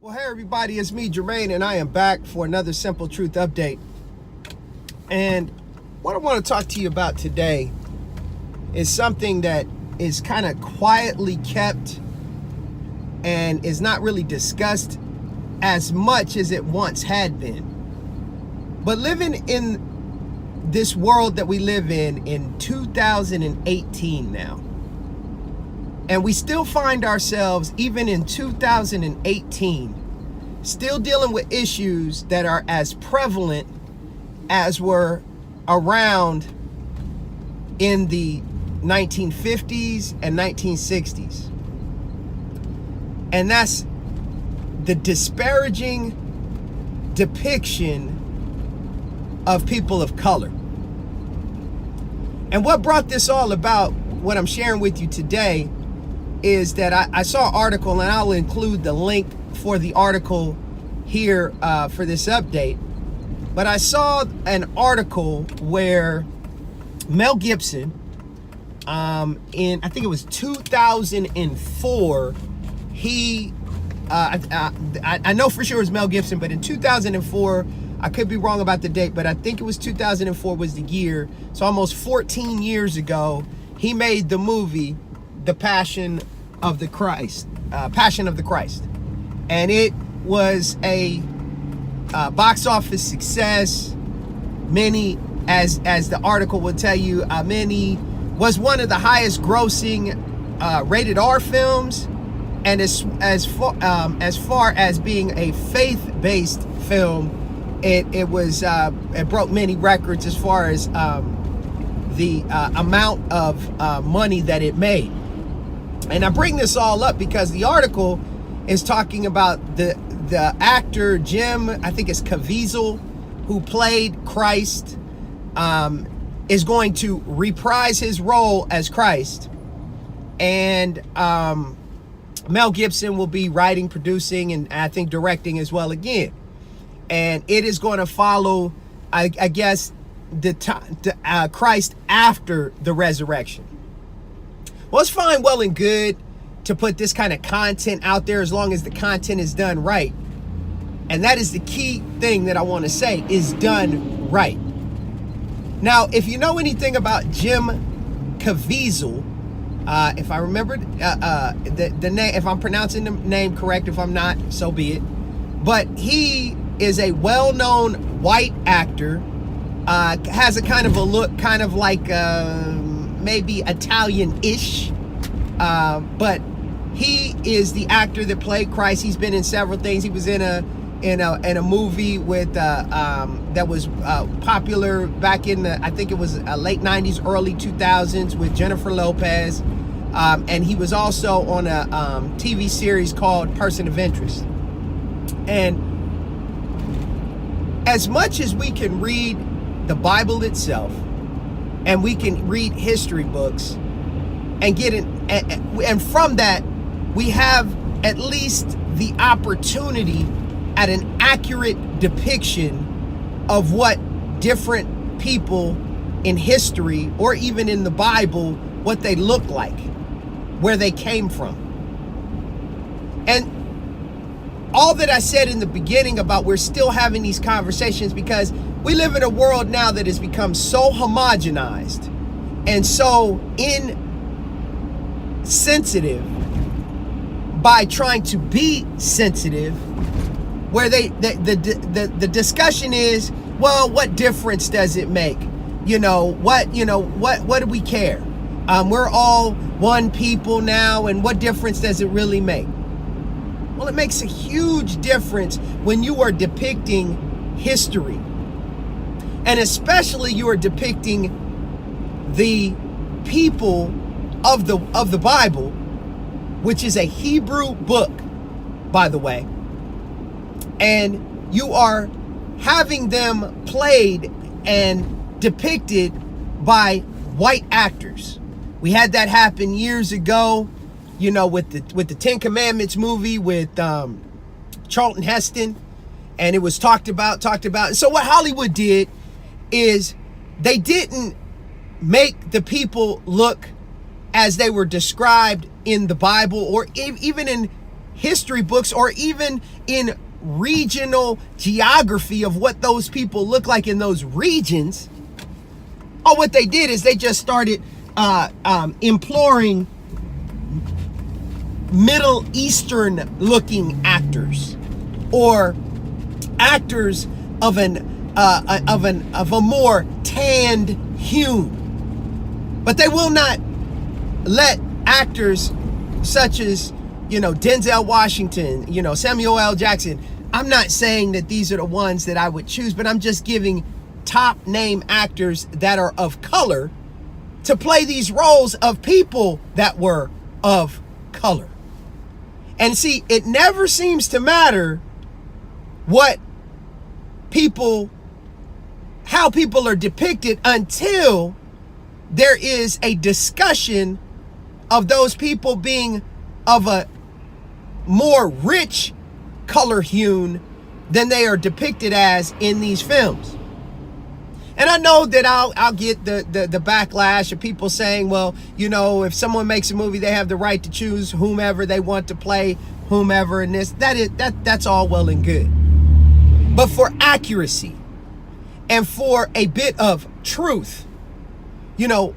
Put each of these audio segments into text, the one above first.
Well, hey everybody, it's me, Jermaine, and I am back for another Simple Truth update. And what I want to talk to you about today is something that is kind of quietly kept and is not really discussed as much as it once had been. But living in this world that we live in 2018 now, and we still find ourselves, even in 2018, still dealing with issues that are as prevalent as were around in the 1950s and 1960s. And that's the disparaging depiction of people of color. And what brought this all about, what I'm sharing with you today, is that I saw an article, and I'll include the link for the article here for this update. But I saw an article where Mel Gibson, in I think it was 2004, he, I know for sure it was Mel Gibson, but in 2004, I could be wrong about the date, but I think it was 2004 was the year. So almost 14 years ago, he made the movie, The Passion of the Christ, and it was a box office success. Many, as the article will tell you, many was one of the highest grossing rated R films, and as far as being a faith-based film, it broke many records as far as the amount of money that it made. And I bring this all up because the article is talking about the actor Jim, I think it's Caviezel, who played Christ, is going to reprise his role as Christ. And Mel Gibson will be writing, producing, and I think directing as well again. And it is going to follow, I guess, the Christ after the resurrection. Well, it's fine, well and good to put this kind of content out there as long as the content is done right. And that is the key thing that I want to say, is done right. Now, if you know anything about Jim Caviezel, if I remember the name, if I'm pronouncing the name correct, if I'm not, so be it. But he is a well-known white actor, has a kind of a look, kind of like maybe Italian-ish, but he is the actor that played Christ. He's been in several things. He was in a movie with that was popular back in the, I think it was late 90s, early 2000s, with Jennifer Lopez, and he was also on a TV series called Person of Interest. And as much as we can read the Bible itself, and we can read history books and get it, and from that we have at least the opportunity at an accurate depiction of what different people in history, or even in the Bible, what they look like, where they came from. And all that I said in the beginning about we're still having these conversations because we live in a world now that has become so homogenized and so insensitive by trying to be sensitive, where the discussion is, well, what difference does it make? What do we care? We're all one people now, and what difference does it really make? Well, it makes a huge difference when you are depicting history. And especially you are depicting the people of the Bible, which is a Hebrew book, by the way. And you are having them played and depicted by white actors. We had that happen years ago, with the Ten Commandments movie with Charlton Heston, and it was talked about. So what Hollywood did is they didn't make the people look as they were described in the Bible, or even in history books or even in regional geography of what those people look like in those regions. Or what they did is they just started imploring Middle Eastern looking actors or actors of a more tanned hue. But they will not let actors such as, Denzel Washington, Samuel L. Jackson. I'm not saying that these are the ones that I would choose, but I'm just giving top name actors that are of color to play these roles of people that were of color. And see, it never seems to matter how people are depicted until there is a discussion of those people being of a more rich color hue than they are depicted as in these films. And I know that I'll get the backlash of people saying, well, if someone makes a movie, they have the right to choose whomever they want to play whomever in this. That's all well and good. But for accuracy and for a bit of truth,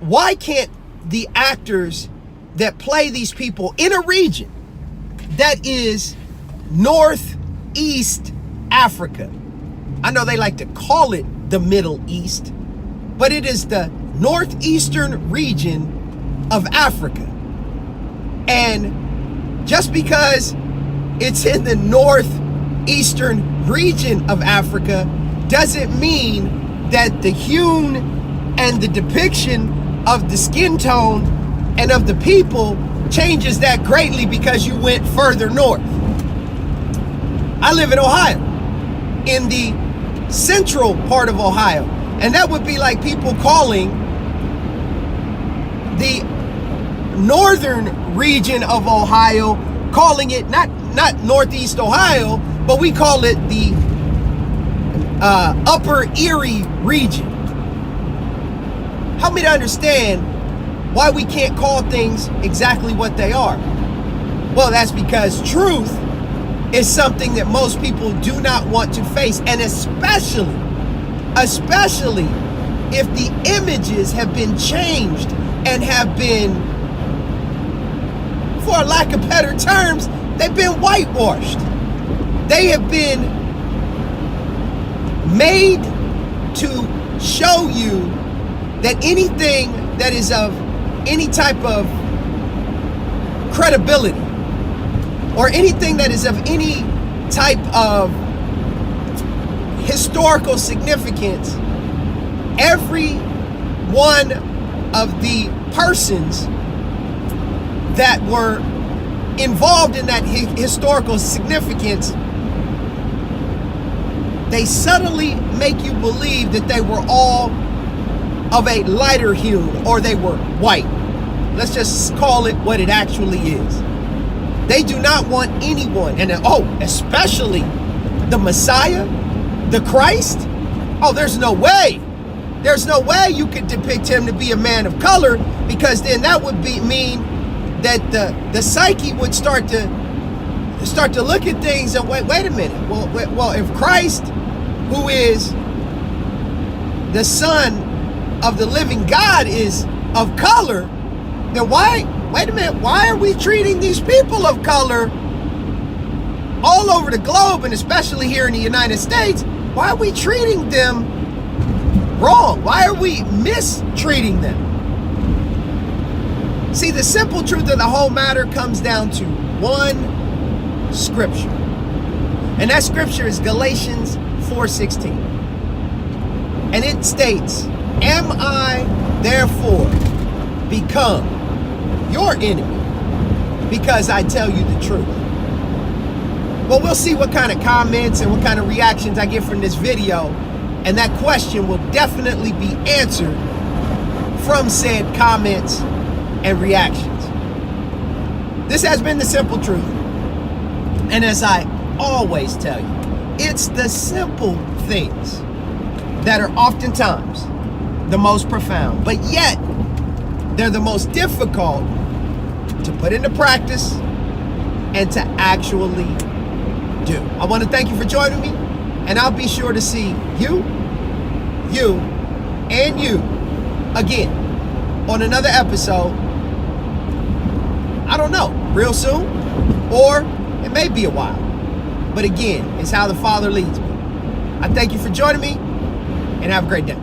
why can't the actors that play these people in a region that is Northeast Africa, I know they like to call it the Middle East, but it is the northeastern region of Africa. And just because it's in the northeastern region of Africa doesn't mean that the hue and the depiction of the skin tone and of the people changes that greatly because you went further north. I live in Ohio, in the central part of Ohio, and that would be like people calling the northern region of Ohio, calling it not Northeast Ohio, but we call it the Upper Erie region. Help me to understand why we can't call things exactly what they are. Well, that's because truth is something that most people do not want to face, and especially if the images have been changed and have been, for lack of better terms, they've been whitewashed. They have been made to show you that anything that is of any type of credibility or anything that is of any type of historical significance, every one of the persons that were involved in that historical significance, they subtly make you believe that they were all of a lighter hue or they were white. Let's just call it what it actually is. They do not want anyone, and especially the Messiah, the Christ. Oh, there's no way. There's no way you could depict him to be a man of color, because then that would mean that the psyche would start to look at things and wait a minute. Well, if Christ, who is the Son of the living God, is of color, then wait a minute, why are we treating these people of color all over the globe, and especially here in the United States, why are we treating them wrong? Why are we mistreating them? See, the simple truth of the whole matter comes down to one scripture. And that scripture is Galatians 4:16. And it states, "Am I therefore become your enemy because I tell you the truth?" Well, we'll see what kind of comments and what kind of reactions I get from this video, and that question will definitely be answered from said comments and reactions. This has been The Simple Truth, and as I always tell you, it's the simple things that are oftentimes the most profound, but yet they're the most difficult to put into practice and to actually do. I want to thank you for joining me, and I'll be sure to see you, and you again on another episode. I don't know, real soon, or it may be a while. But again, it's how the Father leads me. I thank you for joining me, and have a great day.